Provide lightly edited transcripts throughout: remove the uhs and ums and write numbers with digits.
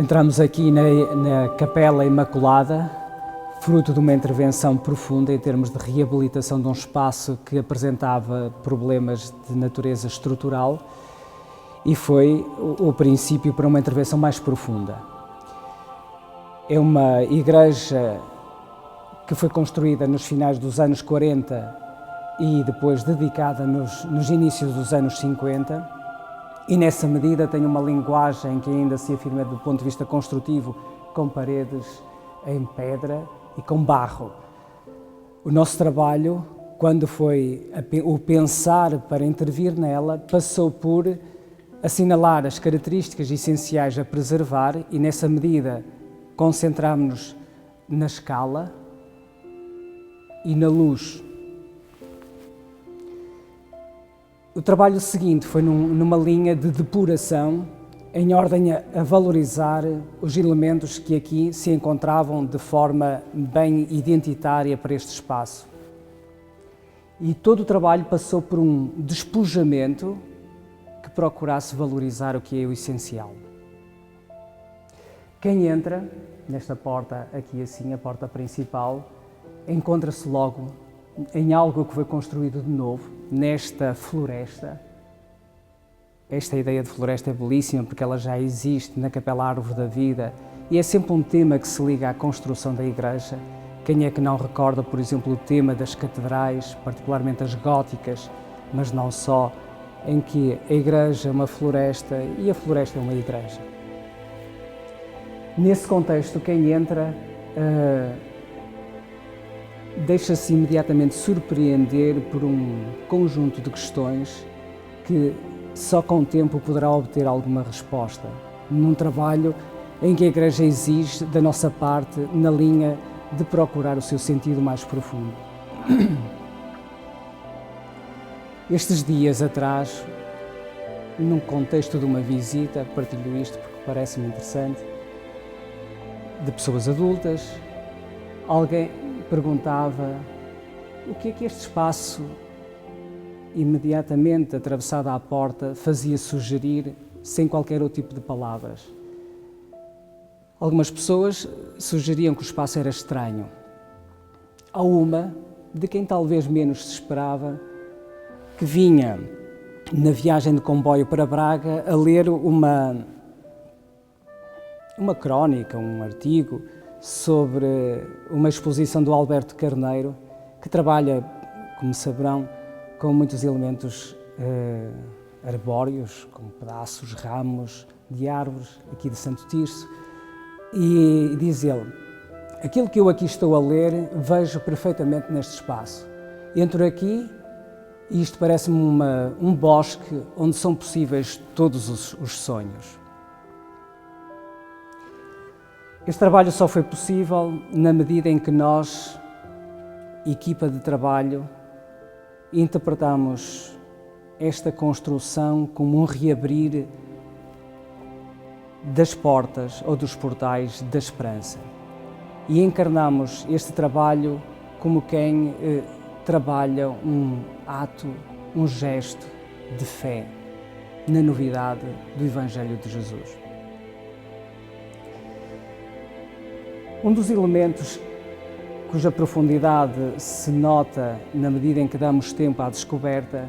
Entramos aqui na Capela Imaculada, fruto de uma intervenção profunda em termos de reabilitação de um espaço que apresentava problemas de natureza estrutural e foi o princípio para uma intervenção mais profunda. É uma igreja que foi construída nos finais dos anos 40 e depois dedicada nos inícios dos anos 50, e nessa medida tem uma linguagem que ainda se afirma do ponto de vista construtivo, com paredes em pedra e com barro. O nosso trabalho, quando foi o pensar para intervir nela, passou por assinalar as características essenciais a preservar e, nessa medida, concentramos-nos na escala e na luz. O trabalho seguinte foi numa linha de depuração, em ordem a valorizar os elementos que aqui se encontravam de forma bem identitária para este espaço. E todo o trabalho passou por um despojamento que procurasse valorizar o que é o essencial. Quem entra nesta porta aqui assim, a porta principal, encontra-se logo em algo que foi construído de novo, nesta floresta. Esta ideia de floresta é belíssima porque ela já existe na Capela Árvore da Vida e é sempre um tema que se liga à construção da igreja. Quem é que não recorda, por exemplo, o tema das catedrais, particularmente as góticas, mas não só, em que a igreja é uma floresta e a floresta é uma igreja. Nesse contexto, quem entra deixa-se imediatamente surpreender por um conjunto de questões que só com o tempo poderá obter alguma resposta, num trabalho em que a Igreja exige da nossa parte na linha de procurar o seu sentido mais profundo. Estes dias atrás, num contexto de uma visita, partilho isto porque parece-me interessante, de pessoas adultas, alguém perguntava o que é que este espaço, imediatamente atravessado à porta, fazia sugerir sem qualquer outro tipo de palavras. Algumas pessoas sugeriam que o espaço era estranho. Há uma, de quem talvez menos se esperava, que vinha na viagem de comboio para Braga a ler uma crónica, um artigo, sobre uma exposição do Alberto Carneiro, que trabalha, como saberão, com muitos elementos arbóreos, como pedaços, ramos de árvores, aqui de Santo Tirso, e diz ele: aquilo que eu aqui estou a ler, vejo perfeitamente neste espaço. Entro aqui e isto parece-me um bosque onde são possíveis todos os sonhos. Este trabalho só foi possível na medida em que nós, equipa de trabalho, interpretamos esta construção como um reabrir das portas ou dos portais da esperança. E encarnamos este trabalho como quem trabalha um ato, um gesto de fé na novidade do Evangelho de Jesus. Um dos elementos cuja profundidade se nota na medida em que damos tempo à descoberta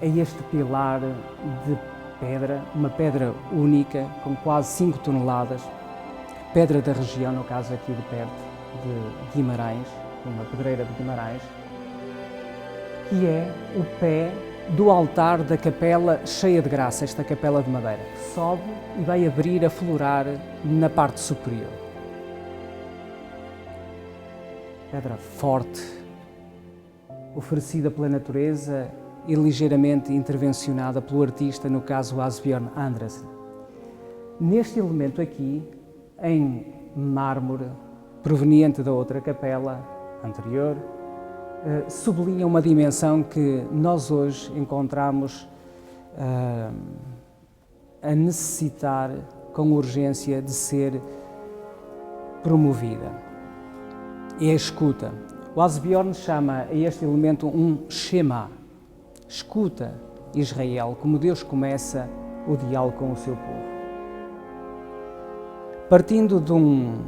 é este pilar de pedra, uma pedra única com quase 5 toneladas, pedra da região, no caso aqui de perto de Guimarães, uma pedreira de Guimarães, que é o pé do altar da capela cheia de graça, esta capela de madeira, que sobe e vai abrir, aflorar na parte superior. Pedra forte, oferecida pela natureza e ligeiramente intervencionada pelo artista, no caso Asbjørn Andersen. Neste elemento aqui, em mármore, proveniente da outra capela anterior, sublinha uma dimensão que nós hoje encontramos a necessitar com urgência de ser promovida. É a escuta. O Asbjørn chama a este elemento um Shema. Escuta, Israel, como Deus começa o diálogo com o seu povo. partindo de um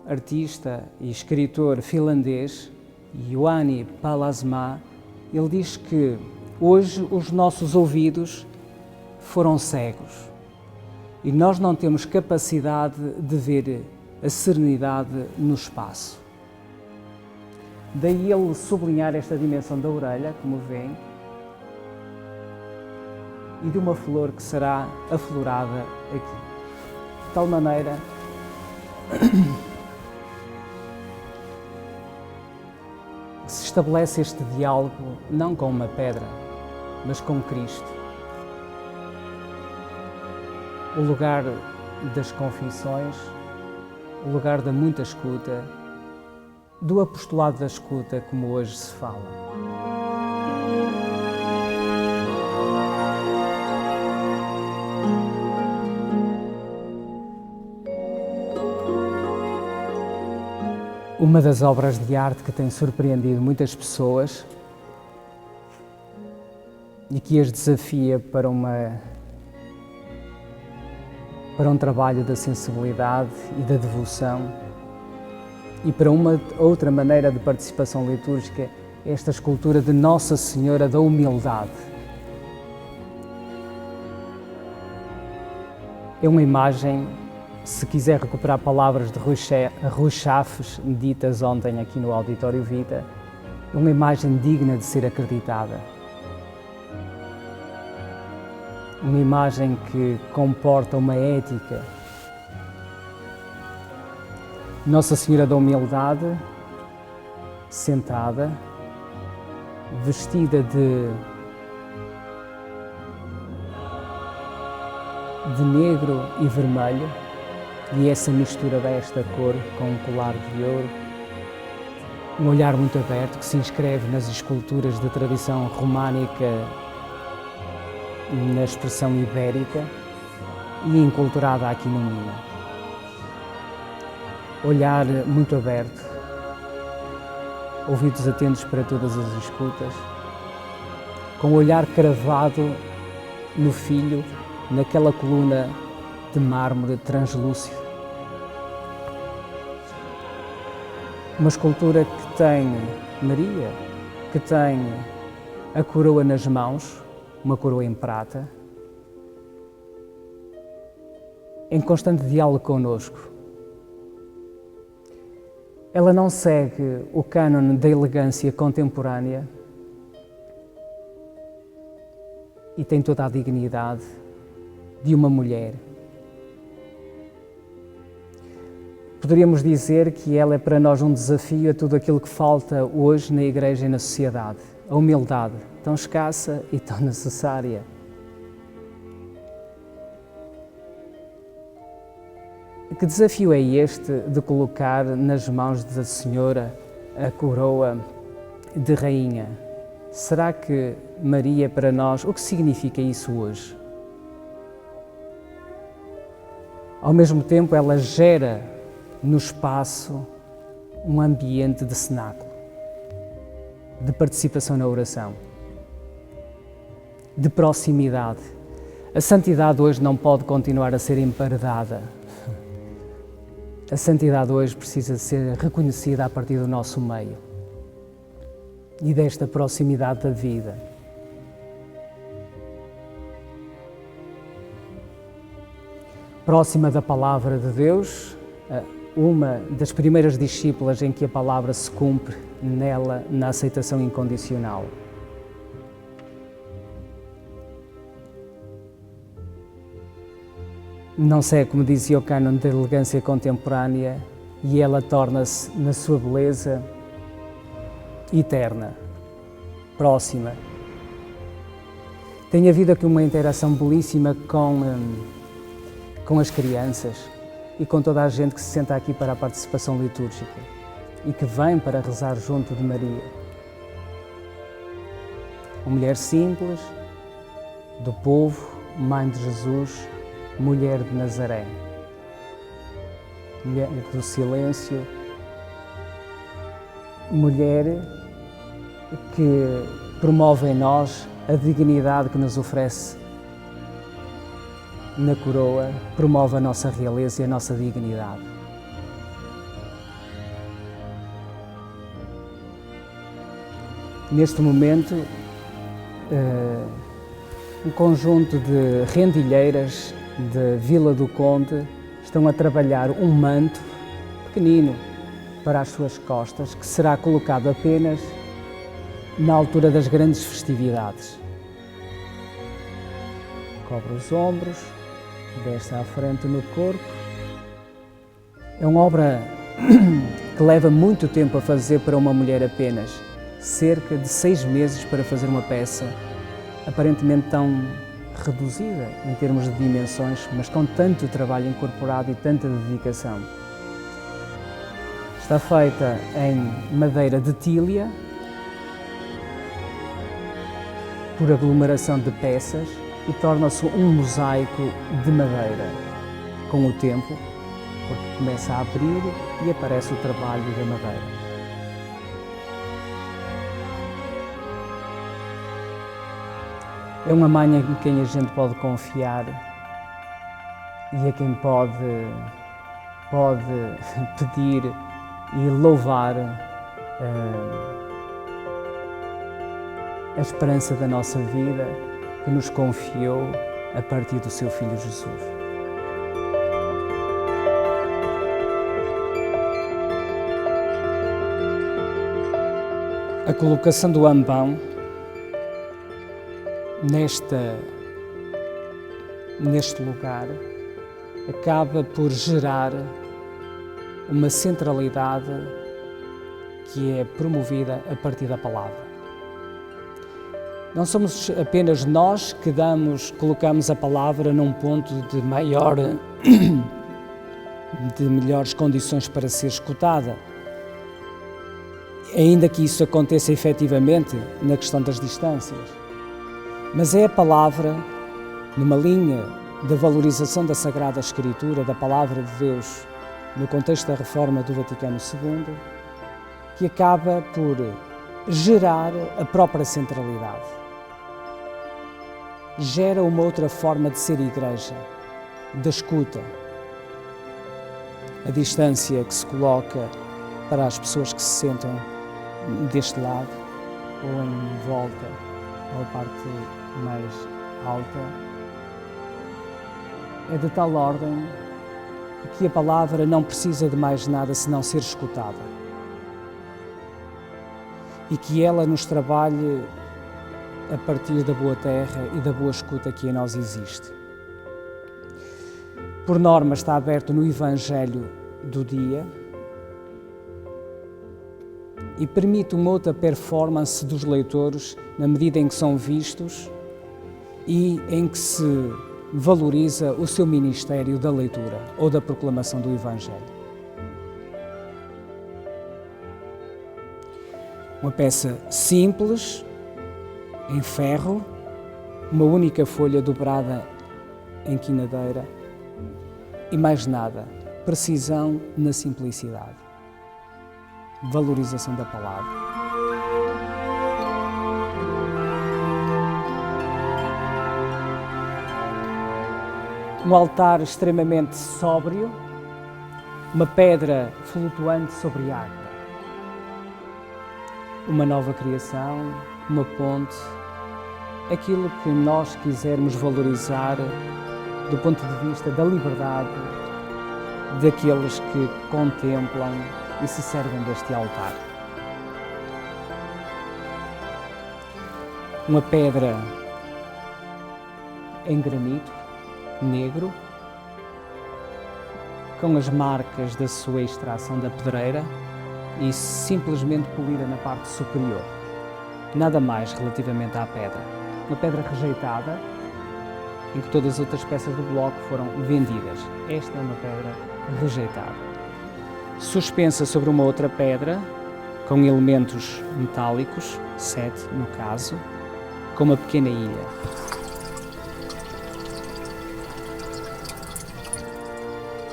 artista e escritor finlandês, Juhani Pallasmaa, ele diz que hoje os nossos ouvidos foram cegos e nós não temos capacidade de ver a serenidade no espaço. Daí ele sublinhar esta dimensão da orelha, como veem, e de uma flor que será aflorada aqui. De tal maneira se estabelece este diálogo não com uma pedra, mas com Cristo. O lugar das confissões, o lugar da muita escuta, do apostolado da escuta, como hoje se fala. Uma das obras de arte que tem surpreendido muitas pessoas e que as desafia para um trabalho da sensibilidade e da devoção e para uma outra maneira de participação litúrgica, esta escultura de Nossa Senhora da Humildade. É uma imagem, se quiser recuperar palavras de Rui Chafes, ditas ontem aqui no Auditório Vita, é uma imagem digna de ser acreditada. Uma imagem que comporta uma ética. Nossa Senhora da Humildade, sentada, vestida de negro e vermelho, e essa mistura desta cor com um colar de ouro, um olhar muito aberto que se inscreve nas esculturas de tradição românica, na expressão ibérica e enculturada aqui no Minho. Olhar muito aberto, ouvidos atentos para todas as escutas, com o olhar cravado no Filho, naquela coluna de mármore translúcido. Uma escultura que tem Maria, que tem a coroa nas mãos, uma coroa em prata, em constante diálogo connosco. Ela não segue o cânone da elegância contemporânea e tem toda a dignidade de uma mulher. Poderíamos dizer que ela é para nós um desafio a tudo aquilo que falta hoje na Igreja e na sociedade. A humildade, tão escassa e tão necessária. Que desafio é este de colocar nas mãos da Senhora a coroa de Rainha? Será que Maria para nós, o que significa isso hoje? Ao mesmo tempo, ela gera no espaço um ambiente de cenáculo, de participação na oração, de proximidade. A santidade hoje não pode continuar a ser emparedada. A santidade hoje precisa ser reconhecida a partir do nosso meio e desta proximidade da vida. Próxima da palavra de Deus, uma das primeiras discípulas em que a palavra se cumpre nela na aceitação incondicional. Não sei, como dizia o cânon da elegância contemporânea, e ela torna-se, na sua beleza, eterna, próxima. Tem havido aqui uma interação belíssima com as crianças e com toda a gente que se senta aqui para a participação litúrgica e que vem para rezar junto de Maria. Uma mulher simples, do povo, mãe de Jesus, mulher de Nazaré, mulher do silêncio, mulher que promove em nós a dignidade que nos oferece na coroa, promove a nossa realeza e a nossa dignidade. Neste momento, um conjunto de rendilheiras de Vila do Conde estão a trabalhar um manto pequenino para as suas costas, que será colocado apenas na altura das grandes festividades. Cobre os ombros, desce à frente no corpo. É uma obra que leva muito tempo a fazer para uma mulher apenas. Cerca de 6 meses para fazer uma peça aparentemente tão reduzida em termos de dimensões, mas com tanto trabalho incorporado e tanta dedicação. Está feita em madeira de tília, por aglomeração de peças, e torna-se um mosaico de madeira. Com o tempo, porque começa a abrir e aparece o trabalho da madeira. É uma mãe em quem a gente pode confiar e a quem pode pedir e louvar a esperança da nossa vida que nos confiou a partir do seu Filho Jesus. A colocação do ambão neste lugar acaba por gerar uma centralidade que é promovida a partir da palavra. Não somos apenas nós que colocamos a palavra num ponto de melhores condições para ser escutada, ainda que isso aconteça efetivamente na questão das distâncias. Mas é a palavra, numa linha da valorização da Sagrada Escritura, da Palavra de Deus, no contexto da Reforma do Vaticano II, que acaba por gerar a própria centralidade. Gera uma outra forma de ser igreja, da escuta. A distância que se coloca para as pessoas que se sentam deste lado ou em volta, ou a parte mais alta, é de tal ordem que a palavra não precisa de mais nada senão ser escutada. E que ela nos trabalhe a partir da boa terra e da boa escuta que em nós existe. Por norma está aberto no Evangelho do dia e permite uma outra performance dos leitores na medida em que são vistos e em que se valoriza o seu ministério da leitura ou da proclamação do Evangelho. Uma peça simples, em ferro, uma única folha dobrada em quinadeira e mais nada, precisão na simplicidade, valorização da palavra. Um altar extremamente sóbrio, uma pedra flutuante sobre água, uma nova criação, uma ponte, aquilo que nós quisermos valorizar do ponto de vista da liberdade daqueles que contemplam e se servem deste altar. Uma pedra em granito negro, com as marcas da sua extração da pedreira e simplesmente polida na parte superior. Nada mais relativamente à pedra. Uma pedra rejeitada, em que todas as outras peças do bloco foram vendidas. Esta é uma pedra rejeitada. Suspensa sobre uma outra pedra, com elementos metálicos, 7 no caso, com uma pequena ilha.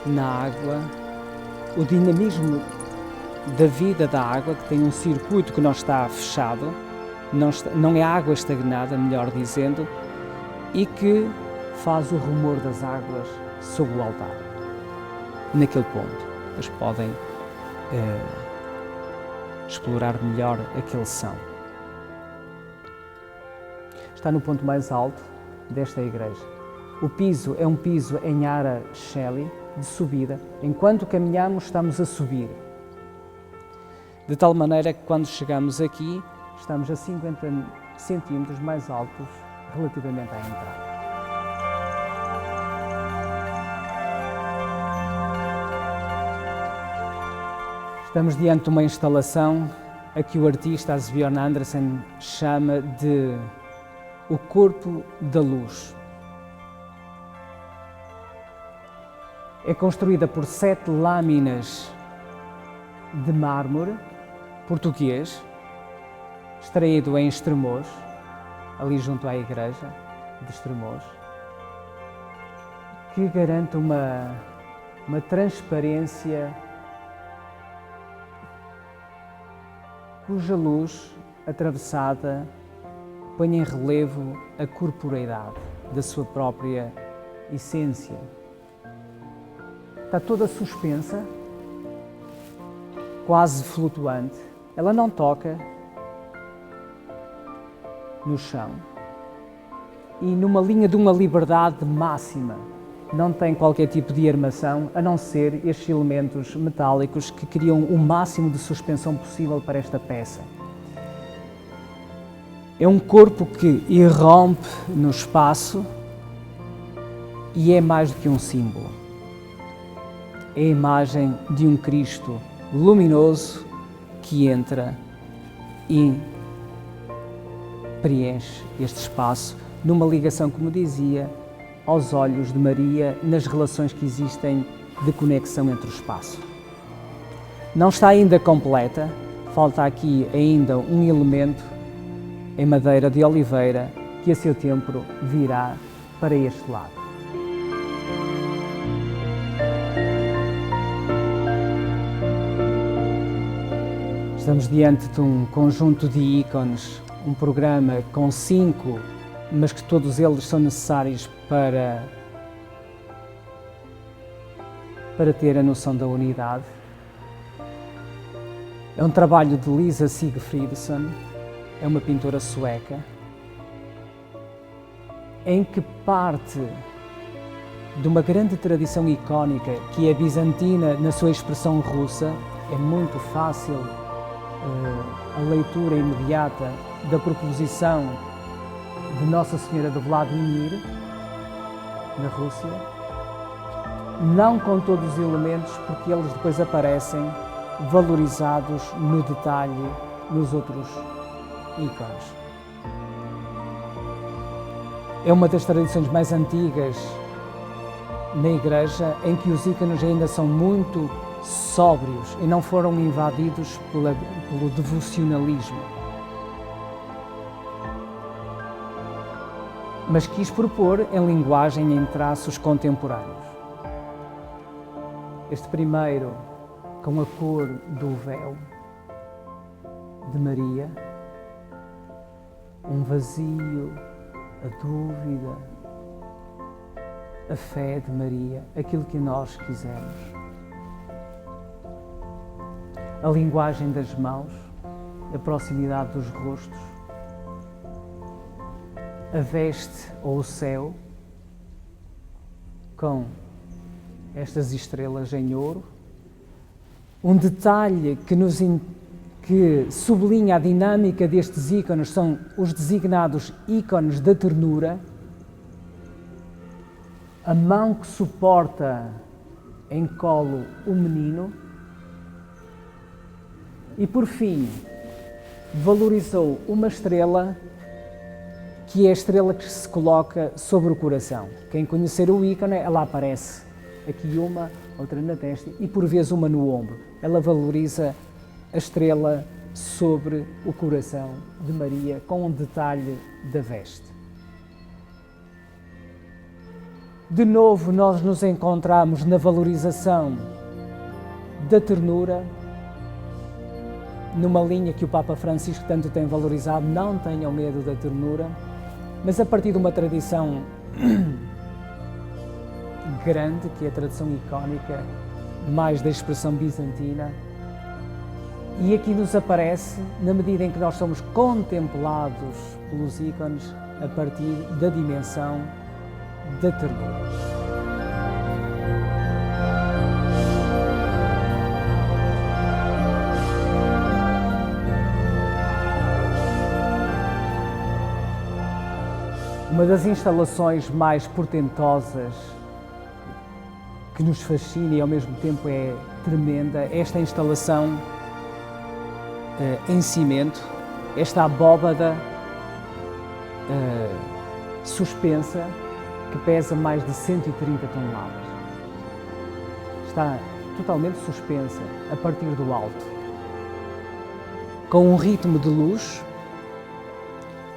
Na água, o dinamismo da vida da água, que tem um circuito que não está fechado, não é água estagnada, melhor dizendo, e que faz o rumor das águas sob o altar. Naquele ponto, eles podem explorar melhor aquele som. Está no ponto mais alto desta igreja. O piso é um piso em ara Shelley, de subida. Enquanto caminhamos, estamos a subir. De tal maneira que quando chegamos aqui, estamos a 50 centímetros mais altos relativamente à entrada. Estamos diante de uma instalação a que o artista Asbjørn Andersen chama de o corpo da luz. É construída por 7 lâminas de mármore português, extraído em Estremoz, ali junto à igreja de Estremoz, que garante uma transparência cuja luz atravessada põe em relevo a corporeidade da sua própria essência. Está toda suspensa, quase flutuante. Ela não toca no chão e numa linha de uma liberdade máxima. Não tem qualquer tipo de armação, a não ser estes elementos metálicos que criam o máximo de suspensão possível para esta peça. É um corpo que irrompe no espaço e é mais do que um símbolo. É a imagem de um Cristo luminoso que entra e preenche este espaço numa ligação, como dizia, aos olhos de Maria, nas relações que existem de conexão entre o espaço. Não está ainda completa, falta aqui ainda um elemento em madeira de oliveira que a seu tempo virá para este lado. Estamos diante de um conjunto de ícones, um programa com 5, mas que todos eles são necessários para ter a noção da unidade. É um trabalho de Lisa Sigfridsson, é uma pintora sueca, em que parte de uma grande tradição icónica que é bizantina na sua expressão russa. É muito fácil a leitura imediata da proposição de Nossa Senhora de Vladimir, na Rússia, não com todos os elementos, porque eles depois aparecem valorizados no detalhe nos outros ícones. É uma das tradições mais antigas na Igreja, em que os ícones ainda são muito sóbrios e não foram invadidos pelo devocionalismo. Mas quis propor em linguagem em traços contemporâneos. Este primeiro, com a cor do véu de Maria, um vazio, a dúvida, a fé de Maria, aquilo que nós quisermos. A linguagem das mãos, a proximidade dos rostos, a veste ou o céu, com estas estrelas em ouro, um detalhe que sublinha a dinâmica destes ícones são os designados ícones da ternura, a mão que suporta em colo o menino e, por fim, valorizou uma estrela que é a estrela que se coloca sobre o coração. Quem conhecer o ícone, ela aparece aqui uma, outra na testa e por vezes uma no ombro. Ela valoriza a estrela sobre o coração de Maria com um detalhe da veste. De novo, nós nos encontramos na valorização da ternura, numa linha que o Papa Francisco tanto tem valorizado, não tenham medo da ternura, mas a partir de uma tradição grande, que é a tradução icónica, mais da expressão bizantina. E aqui nos aparece, na medida em que nós somos contemplados pelos ícones, a partir da dimensão da ternura. Uma das instalações mais portentosas que nos fascina e ao mesmo tempo é tremenda, esta instalação em cimento, esta abóbada suspensa que pesa mais de 130 toneladas. Está totalmente suspensa a partir do alto, com um ritmo de luz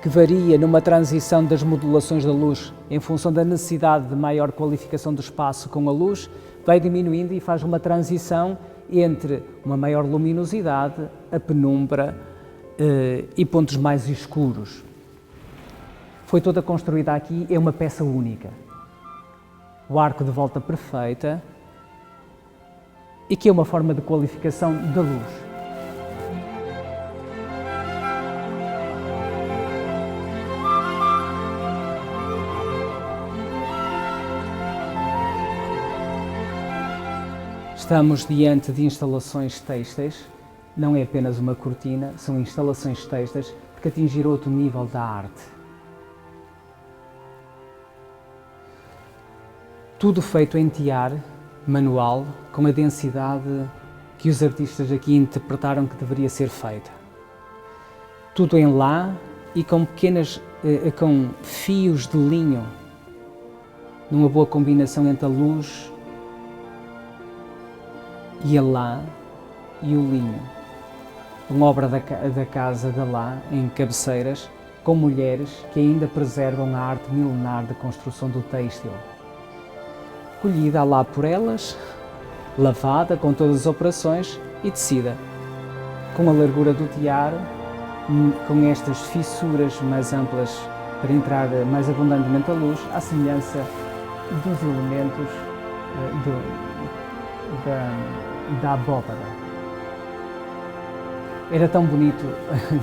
que varia numa transição das modulações da luz em função da necessidade de maior qualificação do espaço com a luz, vai diminuindo e faz uma transição entre uma maior luminosidade, a penumbra e pontos mais escuros. Foi toda construída aqui, é uma peça única. O arco de volta perfeita e que é uma forma de qualificação da luz. Estamos diante de instalações têxteis, não é apenas uma cortina, são instalações têxteis que atingiram outro nível da arte. Tudo feito em tiar, manual, com a densidade que os artistas aqui interpretaram que deveria ser feita. Tudo em lã e com com fios de linho, numa boa combinação entre a luz e a lã e o linho. Uma obra da Casa da Lã, em cabeceiras, com mulheres que ainda preservam a arte milenar de construção do têxtil. Colhida lá por elas, lavada com todas as operações e tecida, com a largura do tiar, com estas fissuras mais amplas para entrar mais abundantemente a luz, à semelhança dos elementos da abóbada. Era tão bonito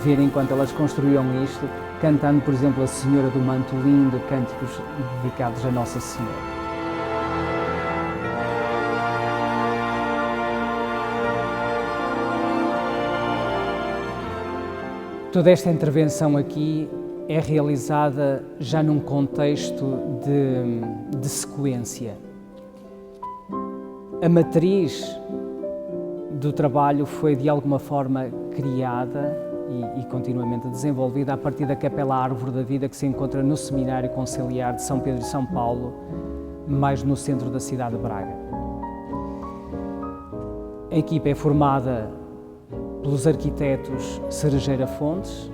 ver enquanto elas construíam isto, cantando, por exemplo, a Senhora do Manto Lindo, cânticos dedicados a Nossa Senhora. Toda esta intervenção aqui é realizada já num contexto de sequência. A matriz do trabalho foi de alguma forma criada e continuamente desenvolvida a partir da Capela Árvore da Vida que se encontra no Seminário Conciliar de São Pedro e São Paulo, mais no centro da cidade de Braga. A equipa é formada pelos arquitetos Cerejeira Fontes,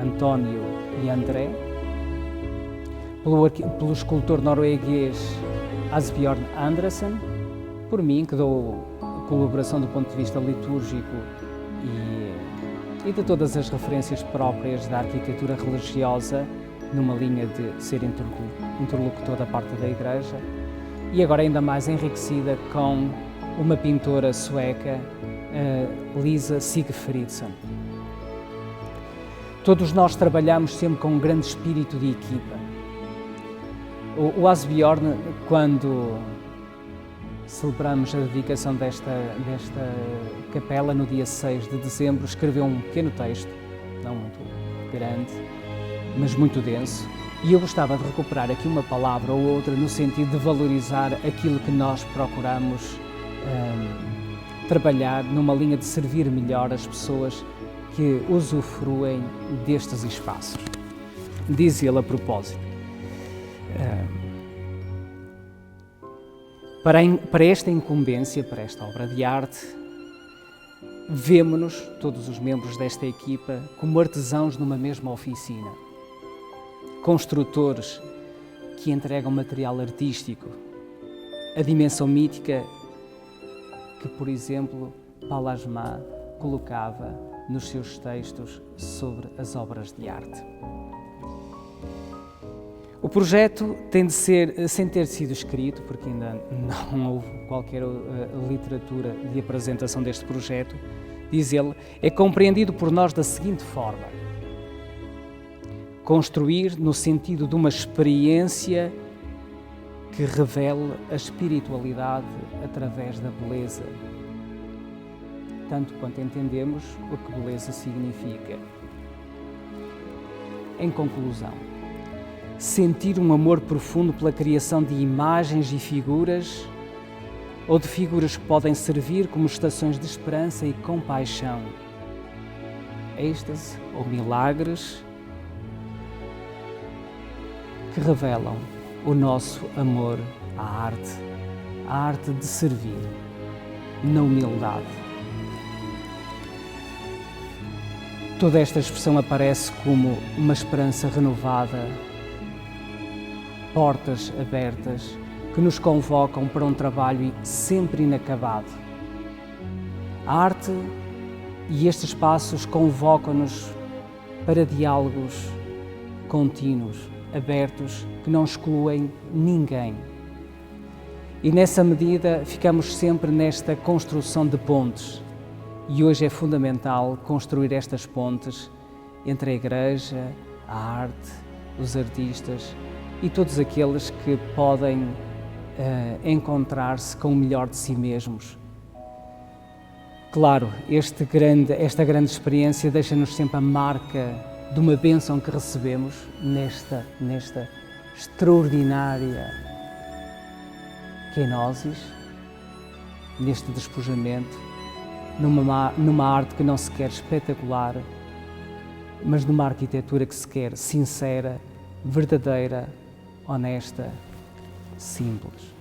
António e André, pelo escultor norueguês Asbjørn Andersen, por mim, que dou colaboração do ponto de vista litúrgico e de todas as referências próprias da arquitetura religiosa, numa linha de ser interlocutor da parte da Igreja, e agora ainda mais enriquecida com uma pintora sueca, Lisa Sigfridsson. Todos nós trabalhamos sempre com um grande espírito de equipa. O Asbjørn, quando celebramos a dedicação desta capela no dia 6 de dezembro, escreveu um pequeno texto, não muito grande, mas muito denso, e eu gostava de recuperar aqui uma palavra ou outra no sentido de valorizar aquilo que nós procuramos trabalhar numa linha de servir melhor as pessoas que usufruem destes espaços. Diz ele a propósito: para esta incumbência, para esta obra de arte, vemo-nos, todos os membros desta equipa, como artesãos numa mesma oficina, construtores que entregam material artístico, a dimensão mítica que, por exemplo, Pallasmaa colocava nos seus textos sobre as obras de arte. O projeto tem de ser, sem ter sido escrito, porque ainda não houve qualquer literatura de apresentação deste projeto, diz ele, é compreendido por nós da seguinte forma: construir no sentido de uma experiência que revele a espiritualidade através da beleza, tanto quanto entendemos o que beleza significa. Em conclusão, sentir um amor profundo pela criação de imagens e figuras, ou de figuras que podem servir como estações de esperança e compaixão, êxtase ou milagres que revelam o nosso amor à arte de servir, na humildade. Toda esta expressão aparece como uma esperança renovada, portas abertas que nos convocam para um trabalho sempre inacabado. A arte e estes espaços convocam-nos para diálogos contínuos, abertos, que não excluem ninguém. E nessa medida ficamos sempre nesta construção de pontes. E hoje é fundamental construir estas pontes entre a Igreja, a arte, os artistas e todos aqueles que podem encontrar-se com o melhor de si mesmos. Claro, esta grande experiência deixa-nos sempre a marca de uma bênção que recebemos nesta extraordinária kenosis, neste despojamento, numa arte que não se quer espetacular, mas numa arquitetura que se quer sincera, verdadeira, honesta, simples.